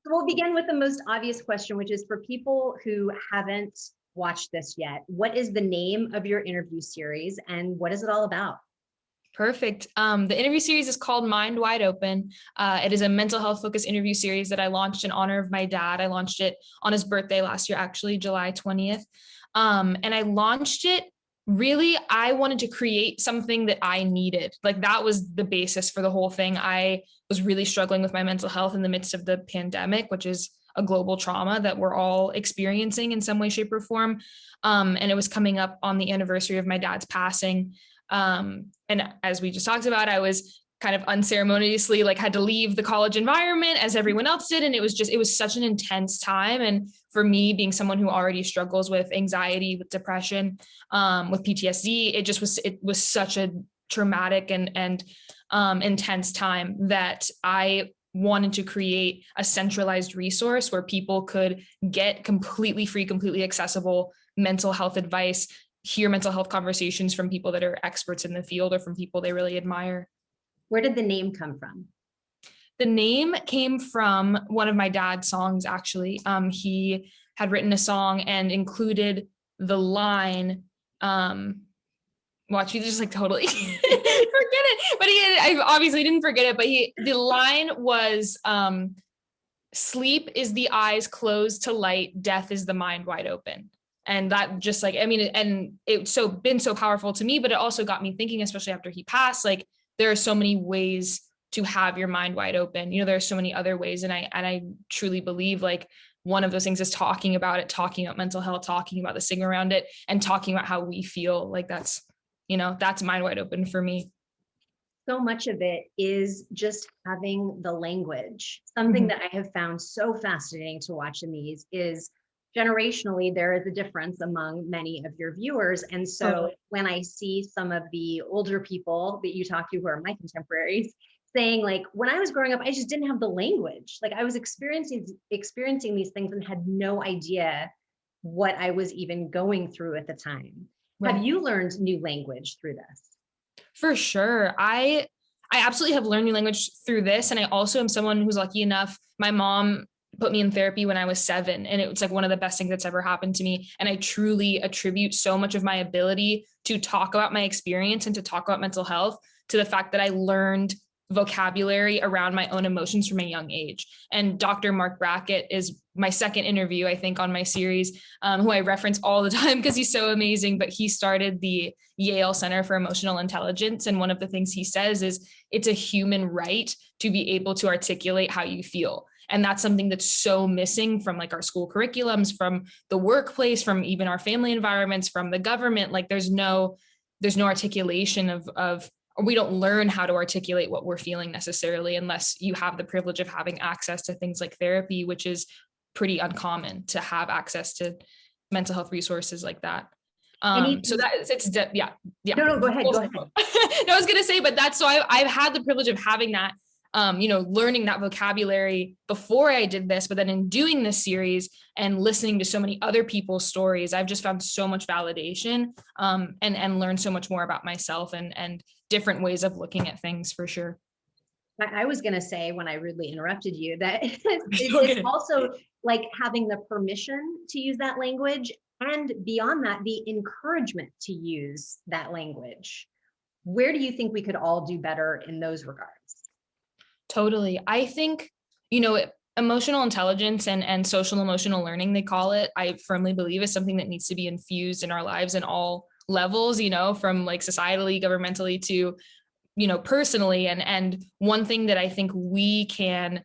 We'll begin with the most obvious question, which is for people who haven't watched this yet. What is the name of your interview series and what is it all about? Perfect. The interview series is called Mind Wide Open. It is a mental health focused interview series that I launched in honor of my dad. I launched it on his birthday last year, actually, July 20th. And I launched it really, I wanted to create something that I needed. Like that was the basis for the whole thing. I was really struggling with my mental health in the midst of the pandemic, which is a global trauma that we're all experiencing in some way, shape, or form. And it was coming up on the anniversary of my dad's passing. And as we just talked about, I was kind of unceremoniously like had to leave the college environment as everyone else did. And it was such an intense time. And for me, being someone who already struggles with anxiety, with depression, with PTSD, it was such a traumatic and intense time that I wanted to create a centralized resource where people could get completely free, completely accessible mental health advice, hear mental health conversations from people that are experts in the field or from people they really admire. Where did the name come from? The name came from one of my dad's songs, actually. He had written a song and included the line, watch, you just like totally forget it. But I obviously didn't forget it, but the line was, sleep is the eyes closed to light, death is the mind wide open. And that just like, I mean, and it's been so powerful to me, but it also got me thinking, especially after he passed, like there are so many ways to have your mind wide open. You know, there are so many other ways. And I truly believe like one of those things is talking about it, talking about mental health, talking about the stigma around it, and talking about how we feel. Like that's mind wide open for me. So much of it is just having the language. Something that I have found so fascinating to watch in these is generationally, there is a difference among many of your viewers. And so when I see some of the older people that you talk to who are my contemporaries saying like, when I was growing up, I just didn't have the language. Like I was experiencing these things and had no idea what I was even going through at the time. Right. Have you learned new language through this? For sure. I absolutely have learned new language through this. And I also am someone who's lucky enough. My mom put me in therapy when I was 7. And it was like one of the best things that's ever happened to me. And I truly attribute so much of my ability to talk about my experience and to talk about mental health to the fact that I learned vocabulary around my own emotions from a young age. And Dr. Mark Brackett is my second interview, I think, on my series, who I reference all the time because he's so amazing. But he started the Yale Center for Emotional Intelligence. And one of the things he says is it's a human right to be able to articulate how you feel. And that's something that's so missing from like our school curriculums, from the workplace, from even our family environments, from the government. Like there's no articulation of or we don't learn how to articulate what we're feeling necessarily unless you have the privilege of having access to things like therapy, which is pretty uncommon to have access to mental health resources like that. So that it's yeah. No, go ahead. No, I was gonna say, but that's so I've had the privilege of having that, learning that vocabulary before I did this, but then in doing this series and listening to so many other people's stories, I've just found so much validation, and learned so much more about myself and different ways of looking at things for sure. I was going to say when I rudely interrupted you that it's also like having the permission to use that language and beyond that, the encouragement to use that language. Where do you think we could all do better in those regards? Totally. I think, emotional intelligence and social emotional learning, they call it, I firmly believe is something that needs to be infused in our lives in all levels, from like societally, governmentally to, personally. And one thing that I think we can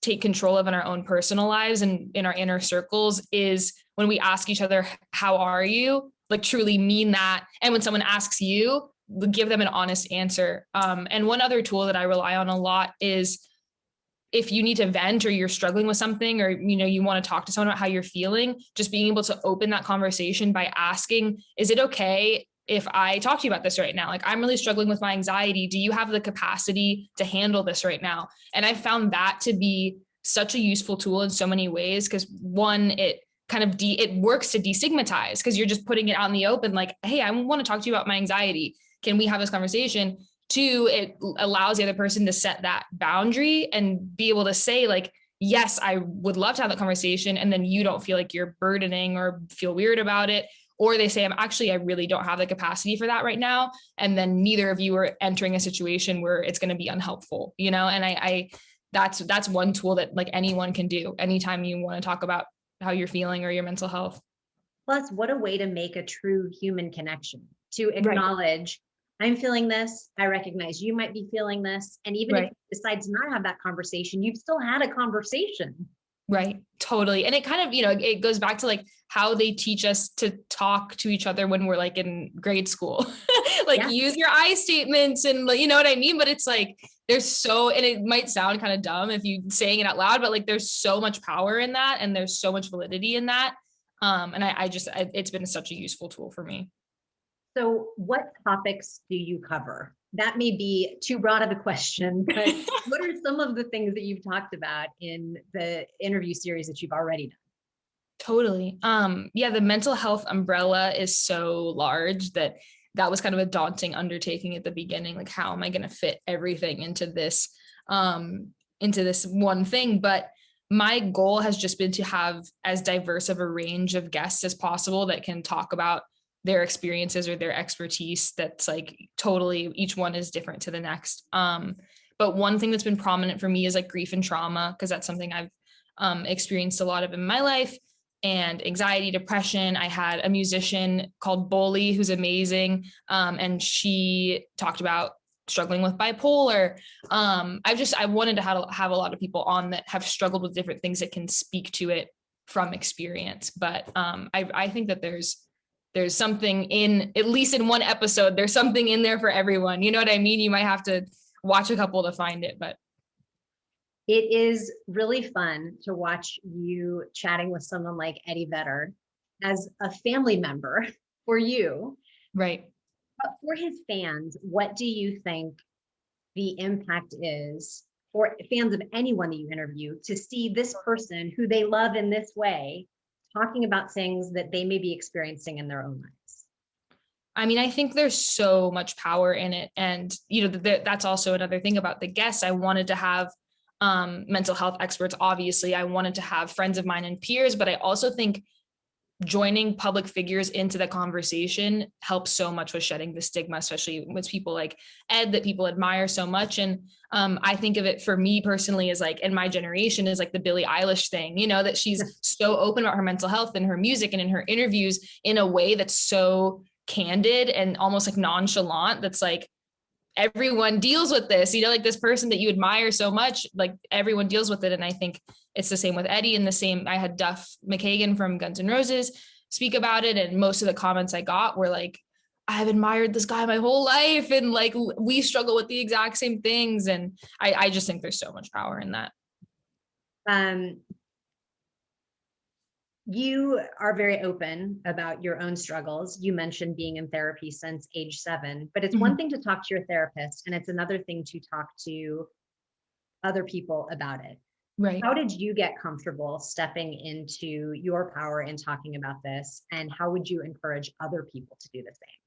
take control of in our own personal lives and in our inner circles is when we ask each other, how are you? Like truly mean that. And when someone asks you, give them an honest answer. And one other tool that I rely on a lot is if you need to vent or you're struggling with something or, you want to talk to someone about how you're feeling, just being able to open that conversation by asking, is it okay if I talk to you about this right now? Like, I'm really struggling with my anxiety. Do you have the capacity to handle this right now? And I found that to be such a useful tool in so many ways. Because one, it kind of it works to destigmatize because you're just putting it out in the open. Like, hey, I want to talk to you about my anxiety. Can we have this conversation? 2, it allows the other person to set that boundary and be able to say like, yes, I would love to have that conversation. And then you don't feel like you're burdening or feel weird about it. Or they say, I really don't have the capacity for that right now. And then neither of you are entering a situation where it's going to be unhelpful, you know? And that's one tool that like anyone can do anytime you want to talk about how you're feeling or your mental health. Plus, what a way to make a true human connection, to Right. acknowledge, I'm feeling this. I recognize you might be feeling this. And even if Right. you decide to not have that conversation, you've still had a conversation. Right. Totally. And it kind of, it goes back to like how they teach us to talk to each other when we're like in grade school, like Yeah. use your I statements and like, you know what I mean? But it's like, and it might sound kind of dumb if you saying it out loud, but like, there's so much power in that. And there's so much validity in that. And it's been such a useful tool for me. So, what topics do you cover? That may be too broad of a question, but what are some of the things that you've talked about in the interview series that you've already done? Totally. Yeah, the mental health umbrella is so large that was kind of a daunting undertaking at the beginning. Like, how am I going to fit everything into this one thing? But my goal has just been to have as diverse of a range of guests as possible that can talk about their experiences or their expertise. That's like totally, each one is different to the next. But one thing that's been prominent for me is like grief and trauma, because that's something I've experienced a lot of in my life, and anxiety, depression. I had a musician called Bolly, who's amazing. And she talked about struggling with bipolar. I wanted to have a lot of people on that have struggled with different things that can speak to it from experience. But I think that there's something in, at least in one episode, there's something in there for everyone. You know what I mean? You might have to watch a couple to find it, but It is really fun to watch you chatting with someone like Eddie Vedder as a family member for you. right. But for his fans, what do you think the impact is for fans of anyone that you interview to see this person who they love in this way talking about things that they may be experiencing in their own lives? I mean, I think there's so much power in it. And, that's also another thing about the guests. I wanted to have mental health experts. Obviously, I wanted to have friends of mine and peers, but I also think joining public figures into the conversation helps so much with shedding the stigma, especially with people like Ed that people admire so much. And I think of it for me personally as like, in my generation, is like the Billie Eilish thing, that she's so open about her mental health in her music and in her interviews in a way that's so candid and almost like nonchalant. That's like, everyone deals with this, like this person that you admire so much, like everyone deals with it. And I think it's the same with Eddie, and I had Duff McKagan from Guns N' Roses speak about it. And most of the comments I got were like, I've admired this guy my whole life. And like, we struggle with the exact same things. And I just think there's so much power in that. You are very open about your own struggles. You mentioned being in therapy since age 7, but it's one thing to talk to your therapist, and it's another thing to talk to other people about it. Right. How did you get comfortable stepping into your power and talking about this? And how would you encourage other people to do the same?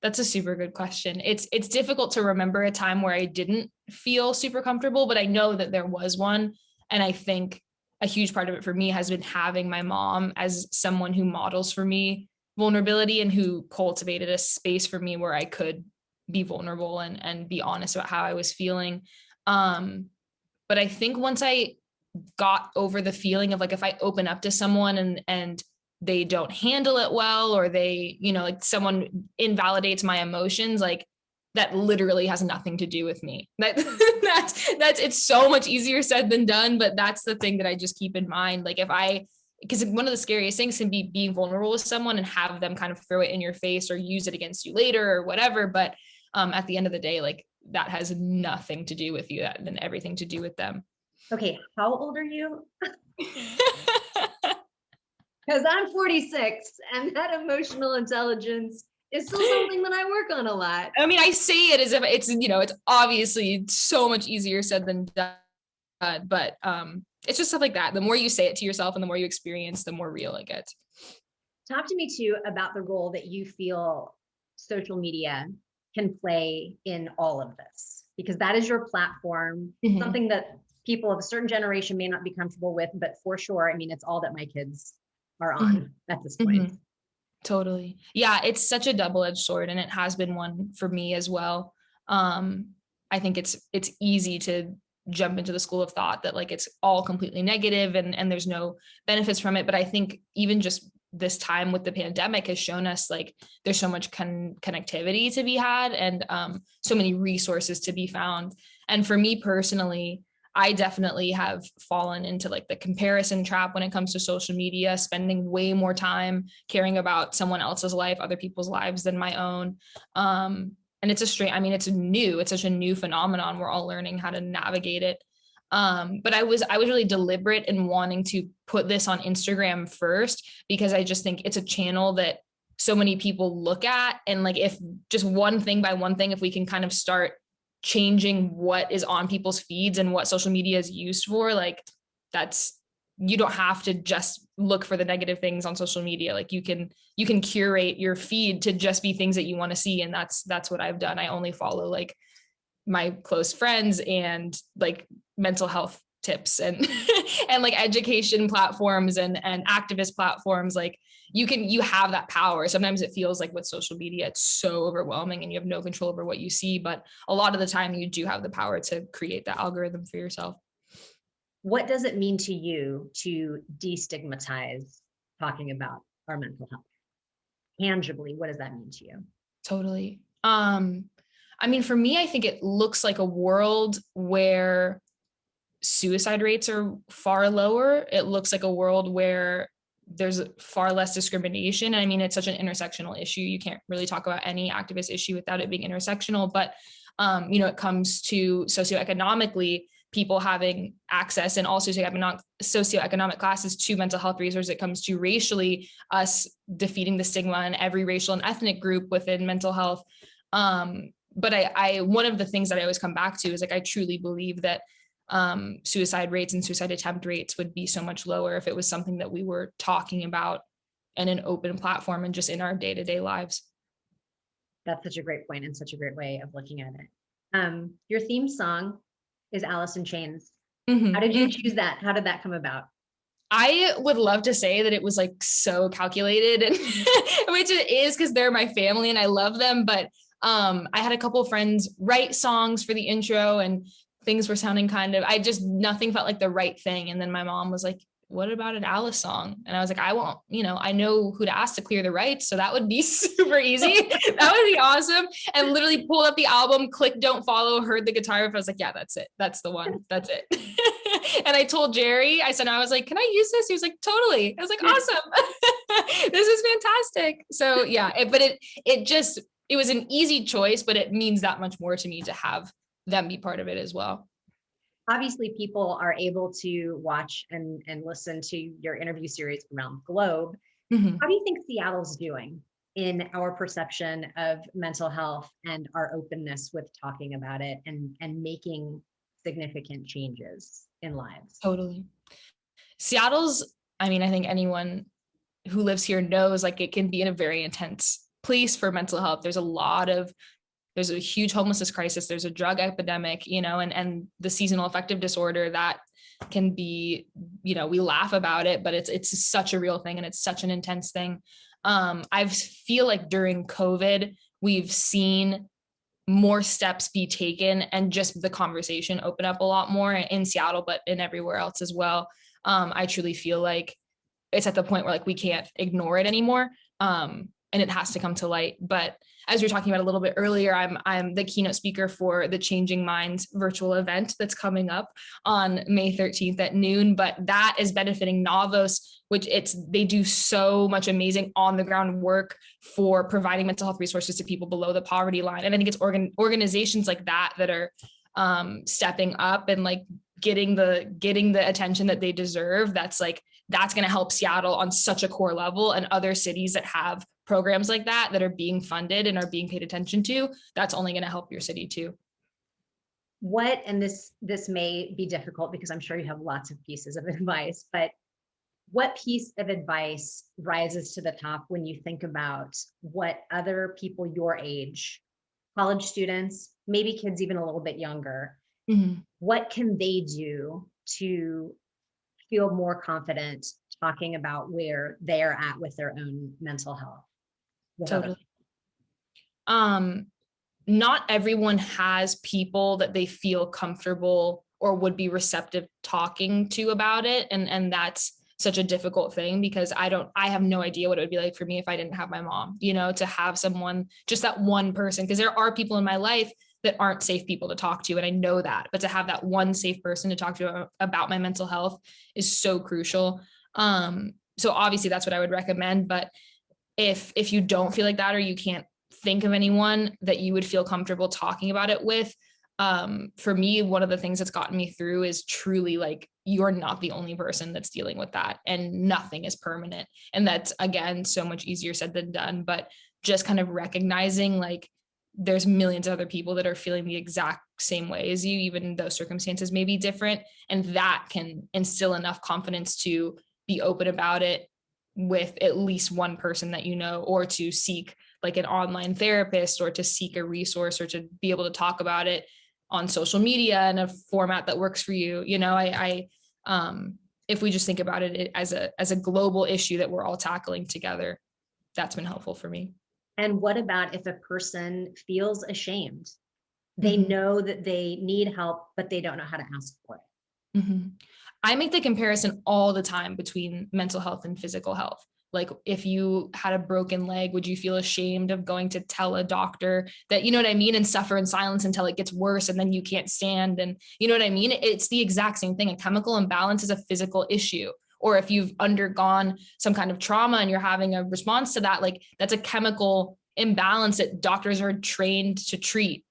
That's a super good question. It's difficult to remember a time where I didn't feel super comfortable, but I know that there was one. And I think a huge part of it for me has been having my mom as someone who models for me vulnerability and who cultivated a space for me where I could be vulnerable and be honest about how I was feeling. But I think once I got over the feeling of like, if I open up to someone and they don't handle it well, or they, like someone invalidates my emotions, like that literally has nothing to do with me. It's so much easier said than done, but that's the thing that I just keep in mind. Like because one of the scariest things can be being vulnerable with someone and have them kind of throw it in your face or use it against you later or whatever. But at the end of the day, like that has nothing to do with you and everything to do with them. Okay. How old are you? Because I'm 46 and that emotional intelligence is still something that I work on a lot. I mean, I say it as if it's, it's obviously so much easier said than done, but it's just stuff like that. The more you say it to yourself and the more you experience, the more real it gets. Talk to me too about the role that you feel social media can play in all of this, because that is your platform, something that people of a certain generation may not be comfortable with, but for sure, I mean, it's all that my kids are Mhm, on at this point. mhm. Totally. Yeah, it's such a double-edged sword, and it has been one for me as well. I think it's easy to jump into the school of thought that like it's all completely negative and there's no benefits from it. But I think even just this time with the pandemic has shown us like there's so much connectivity to be had and so many resources to be found. And for me personally, I definitely have fallen into like the comparison trap when it comes to social media, spending way more time caring about someone else's life, other people's lives than my own. And it's a straight, I mean, it's such a new phenomenon. We're all learning how to navigate it. But I was really deliberate in wanting to put this on Instagram first because I just think it's a channel that so many people look at. And like if just one thing by one thing, if we can kind of start changing what is on people's feeds and what social media is used for, like that's you don't have to just look for the negative things on social media. Like you can curate your feed to just be things that you want to see. And that's what I've done. I only follow like my close friends and like mental health tips and and like education platforms and activist platforms. Like you have that power. Sometimes it feels like with social media it's so overwhelming and you have no control over what you see, but a lot of the time you do have the power to create that algorithm for yourself. What does it mean to you to destigmatize talking about our mental health? Tangibly, what does that mean to you? Totally. I mean, for me, I think it looks like a world where suicide rates are far lower. It looks like a world where there's far less discrimination. I mean, it's such an intersectional issue. You can't really talk about any activist issue without it being intersectional. But it comes to socioeconomically, people having access and also socioeconomic classes to mental health resources. It comes to racially, us defeating the stigma in every racial and ethnic group within mental health. But I one of the things that I always come back to is like I truly believe that suicide rates and suicide attempt rates would be so much lower if it was something that we were talking about in an open platform and just in our day-to-day lives. That's such a great point and such a great way of looking at it. Your theme song is Alice in Chains. How did you choose that? How did that come about? I would love to say that it was like so calculated and which it is because they're my family and I love them. But I had a couple of friends write songs for the intro and things were sounding nothing felt like the right thing. And then my mom was like, what about an Alice song? And I was like, I won't, I know who to ask to clear the rights. So that would be super easy. That would be awesome. And literally pulled up the album, clicked Don't Follow, heard the guitar riff. I was like, yeah, that's it. That's the one. That's it. And I told Jerry, I was like, can I use this? He was like, totally. I was like, awesome. This is fantastic. So yeah, it was an easy choice, but it means that much more to me to have them be part of it as well. Obviously, people are able to watch and listen to your interview series around the globe. Mm-hmm. How do you think Seattle's doing in our perception of mental health and our openness with talking about it and making significant changes in lives? Totally. Seattle's, I mean, I think anyone who lives here knows like it can be in a very intense place for mental health. There's a huge homelessness crisis. There's a drug epidemic, and the seasonal affective disorder that can be, we laugh about it, but it's such a real thing and it's such an intense thing. I feel like during COVID, we've seen more steps be taken and just the conversation open up a lot more in Seattle, but in everywhere else as well. I truly feel like it's at the point where like we can't ignore it anymore. And it has to come to light. But as we were talking about a little bit earlier, I'm the keynote speaker for the Changing Minds virtual event that's coming up on May 13th at noon. But that is benefiting Navos, which they do so much amazing on the ground work for providing mental health resources to people below the poverty line. And I think it's organizations like that are stepping up and like getting the attention that they deserve. That's going to help Seattle on such a core level, and other cities that have programs like that are being funded and are being paid attention to. That's only going to help your city too. And this may be difficult because I'm sure you have lots of pieces of advice, but what piece of advice rises to the top when you think about what other people your age, college students, maybe kids even a little bit younger, Mhm. What can they do to feel more confident talking about where they're at with their own mental health with other Totally. people? Um, Not everyone has people that they feel comfortable or would be receptive talking to about it, and that's such a difficult thing because I have no idea what it would be like for me if I didn't have my mom, to have someone, just that one person, because there are people in my life that aren't safe people to talk to, and I know that, but to have that one safe person to talk to about my mental health is so crucial. So obviously that's what I would recommend, but if you don't feel like that, or you can't think of anyone that you would feel comfortable talking about it with, for me, one of the things that's gotten me through is truly like, you're not the only person that's dealing with that, and nothing is permanent. And that's, again, so much easier said than done, but just kind of recognizing like there's millions of other people that are feeling the exact same way as you, even though circumstances may be different, and that can instill enough confidence to be open about it with at least one person that you know, or to seek like an online therapist, or to seek a resource, or to be able to talk about it on social media in a format that works for you. If we just think about it as a global issue that we're all tackling together, that's been helpful for me. And what about if a person feels ashamed? They Mhm. know that they need help, but they don't know how to ask for it. Mhm. I make the comparison all the time between mental health and physical health. Like, if you had a broken leg, would you feel ashamed of going to tell a doctor that, you know what I mean, and suffer in silence until it gets worse and then you can't stand? And you know what I mean? It's the exact same thing. A chemical imbalance is a physical issue. Or if you've undergone some kind of trauma and you're having a response to that, like, that's a chemical imbalance that doctors are trained to treat.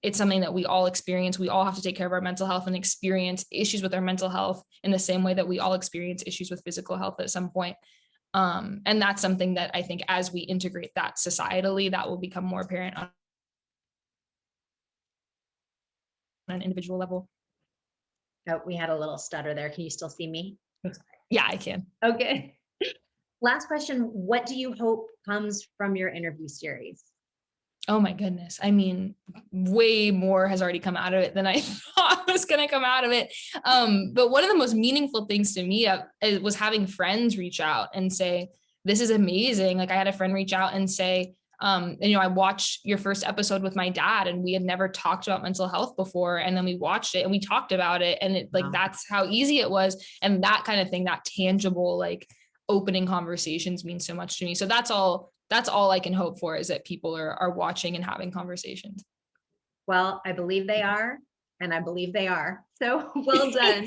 It's something that we all experience. We all have to take care of our mental health and experience issues with our mental health in the same way that we all experience issues with physical health at some point. And that's something that I think, as we integrate that societally, that will become more apparent on an individual level. Oh, we had a little stutter there. Can you still see me? Yeah, I can. Okay. Last question. What do you hope comes from your interview series? Oh my goodness. I mean, way more has already come out of it than I thought was going to come out of it. But one of the most meaningful things to me was having friends reach out and say, this is amazing. Like, I had a friend reach out and say, I watched your first episode with my dad, and we had never talked about mental health before. And then we watched it and we talked about it, and like, Wow. that's how easy it was. And that kind of thing, that tangible, like, opening conversations means so much to me. So that's all I can hope for, is that people are watching and having conversations. Well, I believe they are, and I believe they are. So well done.